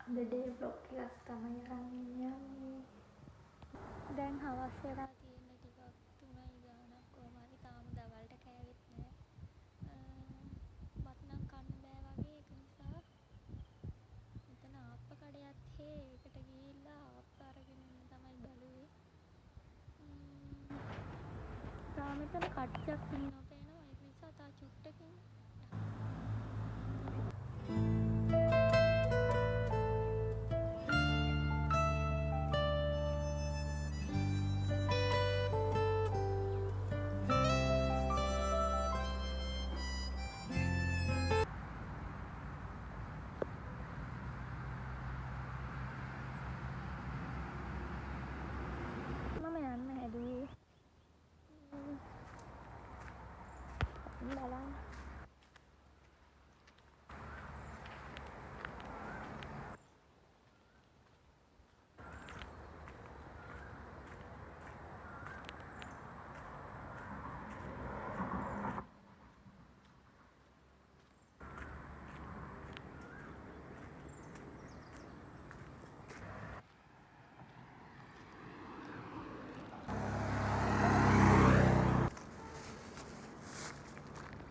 දෙඩේ blog එකක් තමයි අරන් ඉන්නේ. දැන් හවස් වෙලා තියෙන ටිකක් 3යි ගානක් කොහම හරි තාම දවල්ට කෑවෙත් නෑ. මට නම් කන්න බෑ වගේ ඒක නිසා මෙතන ආප්ප කඩයක් ඒකට ගිහිල්ලා ආප්ප අරගෙන එන්න තමයි බැලුවේ. තාම මෙතන කට්ටියක් ඉන්නවා පේනවා. ඒක නිසා තා චුට්ටකින් මම යන්න හැදුවේ. බලන්න.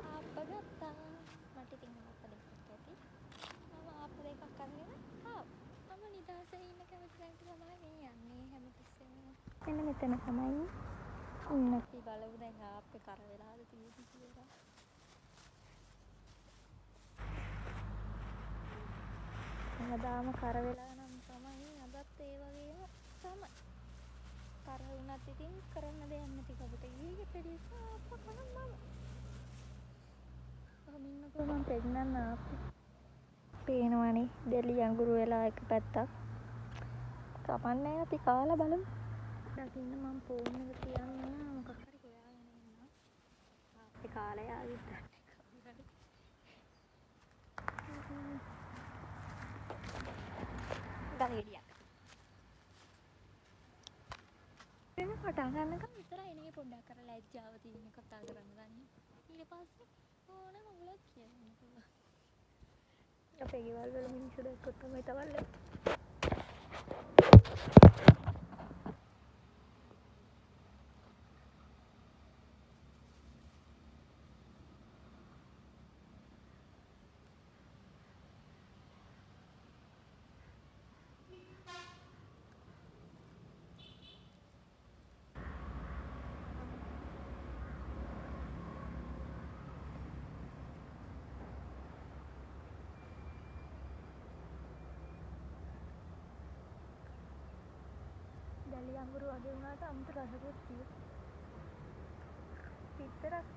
ආප්ප ගත්තා. මට ඉතින් ආප්ප දෙකක් ඇති. මම ආප්ප දෙකක් අරගෙන මම නිදහසේ ඉන්න කැමති තැනට තමයි මේ යන්නේ හැමතිස්සෙම. මෙන්න මෙතන තමයි ඉන්න. අපි බලමු දැන් ආප්පේ කර වෙලාද තියෙන්නේ කියලා. හැමදාම කර වෙලා නම් තමයි අදත් ඒ වගේම තමයි. කර වුණත් ඉතින් කරන්න දෙයක් නැති කපට ගිහින් නිසා ආප්ප කන මම. කොහොම ඉන්නකෝ මම පෙන්නන්න ආප්පේ. පේනවනේ දෙලි අඟුරු වෙලා එක පැත්තක්. කපන්නේ අපි කාලා බලමු. දකින්න මම ෆෝන් එක තියන්න මොකක් හරි හොයාගෙන ඉන්නවා. ආප්පේ කාලා යාවිත් නැහැ. ගහේඩියක්. වෙන කතා ගන්නකම් විතරයි නේ පොඩ්ඩක් අර ලැජ්ජාව තියෙන කතා කරන්න ගන්නේ. ඊට පස්සේ ඕනම උලක් කියන්න පුළුවන්. අපේ ගෙවල් වල මිනිස්සු දැක්කොත් තමයි තවල්ලේ. දැලි අඟුරු වගේ වුණාට අමුතු රසකුත් තියෙනවා. පිටරක්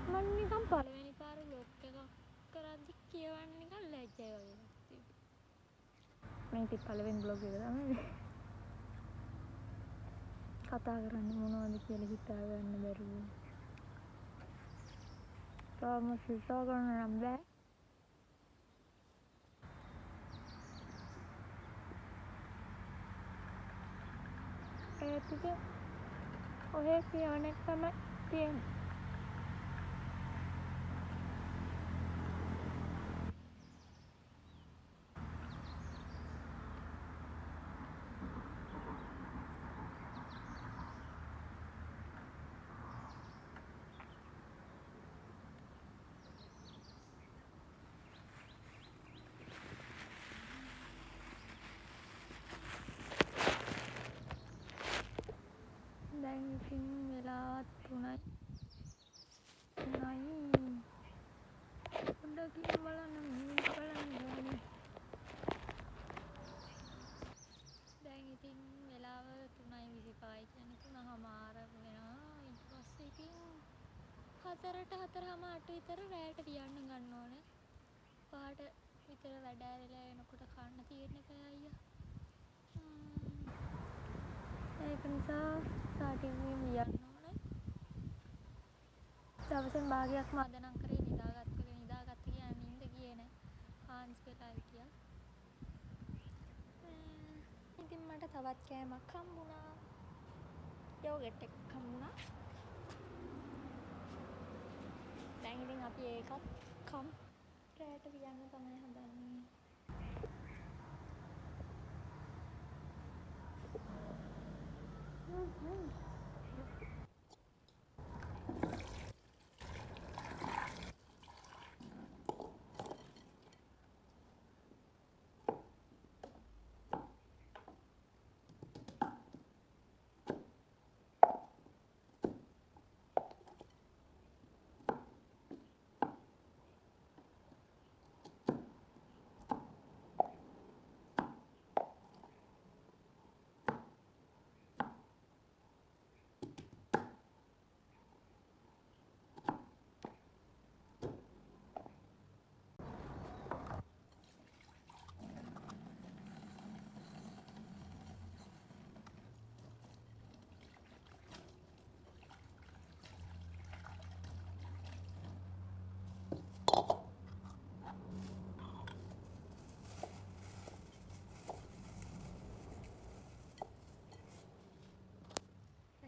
මම නිකන් පළවෙනි පාර ලොග් එකක් කරද්දි කියවන්න නිකන් ලැජ්ජයි වගේ එකක් තිබුණා. මේ ඉතින් පළවෙනි බ්ලොග් එක තමයි. කතා කරන්න මොනවද කියලා හිතා ගන්න බැරුව. තාම හිතා ගන්න නම් බෑ. ඒත් ඉතින් ඔහේ කියවන එක තමයි තියෙන්නේ. දැන් ඉතින් වෙලාවත් 3යි. පොඩ්ඩකින් බලන්න මේක බලන්න ඕනේ. දැන් ඉතින් වෙලාව 3:25යි කියන්නේ 3:00මාර වෙනවා. ඊට පස්සේ ඉතින් 4ට 4:08 විතර රෑට පියන්න ගන්න ඕනේ. 5ට විතර වැඩ ඇරලා එනකොට කන්න තියෙන එකයි අයියා. ඒක නිසා සාටින්ම වියන්න ඕනේ. දවසෙන් භාගයක්ම අද නම් කරේ නිදාගත්ත කියන්නේ නිින්ද ගියේ නෑ. හාන්ස් වෙලා හිටියා. ඉතින් මට තවත් කෑමක් හම්බුණා. යෝගට් එකක් හම්බුණා. දැන් ඉතින් අපි ඒකත් කමු. රෑට වියන්න තමයි හදන්නේ.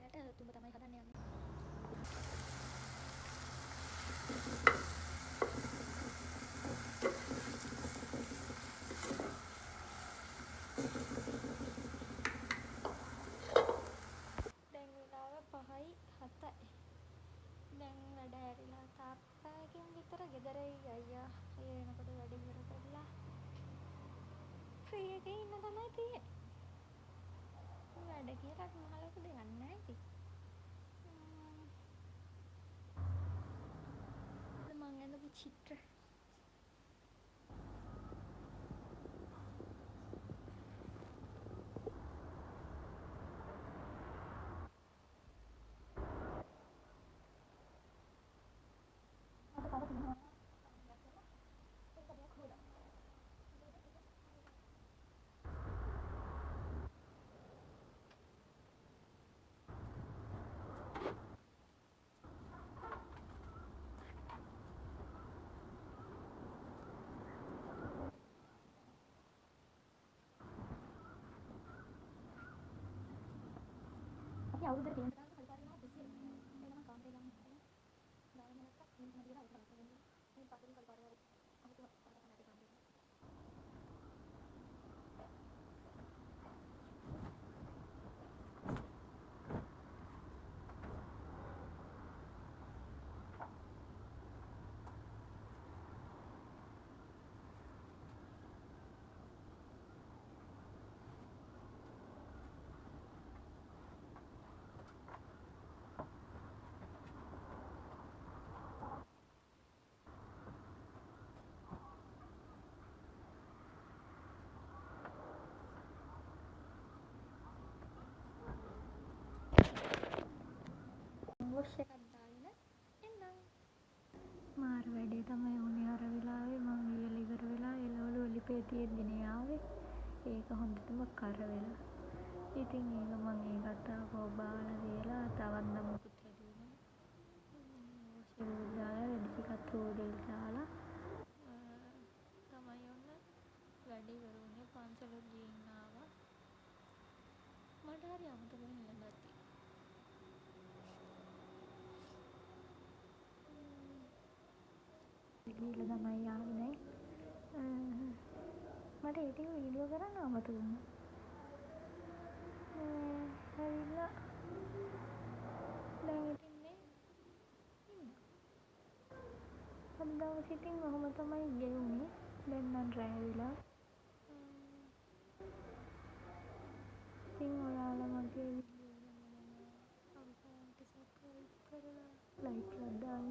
රෑට තුඹ තමයි හදන්න යන්නේ. දැන් වෙලාව 5:07යි. දැන් වැඩ ඇරිලා තාප්පයකින් විතර ගෙදර අයියා එනකොට වැඩ ඉවර කරලා ෆ්‍රී එකේ ඉන්න තමයි තියෙන්නේ. වැඩ කියලා මහ ලොකු දෙයක් නෑ ඉතින්. මං ඇඳපු චිත්‍ර අපි අවුරුද්දට කියන තරම් හරිපාරේම ඔෆිස් එකේ එනම කාමරේ ගන්න හදලා ගාන නැත්තම් මේ මදිලා අවුරුද්දක් වෙනවා. මේ පස්සේ කල්පාරේ අමුතු කරලා නැති කාමරේ. වොෂ් එකක් දාගෙන එන්නම්. මාර වැඩේ තමයි උනේ අර වෙලාවේ මං ලියලා ඉවර වෙලා එළවලු එලිපේ තියෙද්දිනේ ආවේ. ඒක හොඳටම කර වෙලා. ඉතින් ඒක මං ඒකට ආපහු බාලා දීලා තවත් නමුකුත් හැදුවේ නෑ. වොෂ් එකකුත් දාලා රෙදි ටිකක් රෝදෙල් දාලා තමයි ඔන්න වැඩ ඉවර වුණේ. පන්සලට ගිහින් ආවා. මට හරි අමතක වෙලා ගත්තා. ගිහලා තමයි ආවේ දැන්. මට ඒ ටික වීඩියෝ කරන්න අමතක වුණා. ඇවිල්ලා දැන් ඉතින් මේ අද දවසේ ඉතින් ඔහොම තමයි ගෙවුනේ. දැන් නම් රෑ වෙලා. ඉතින් ඔයාලා මගේ වීඩියෝ ලයිට්ලත් දාන්න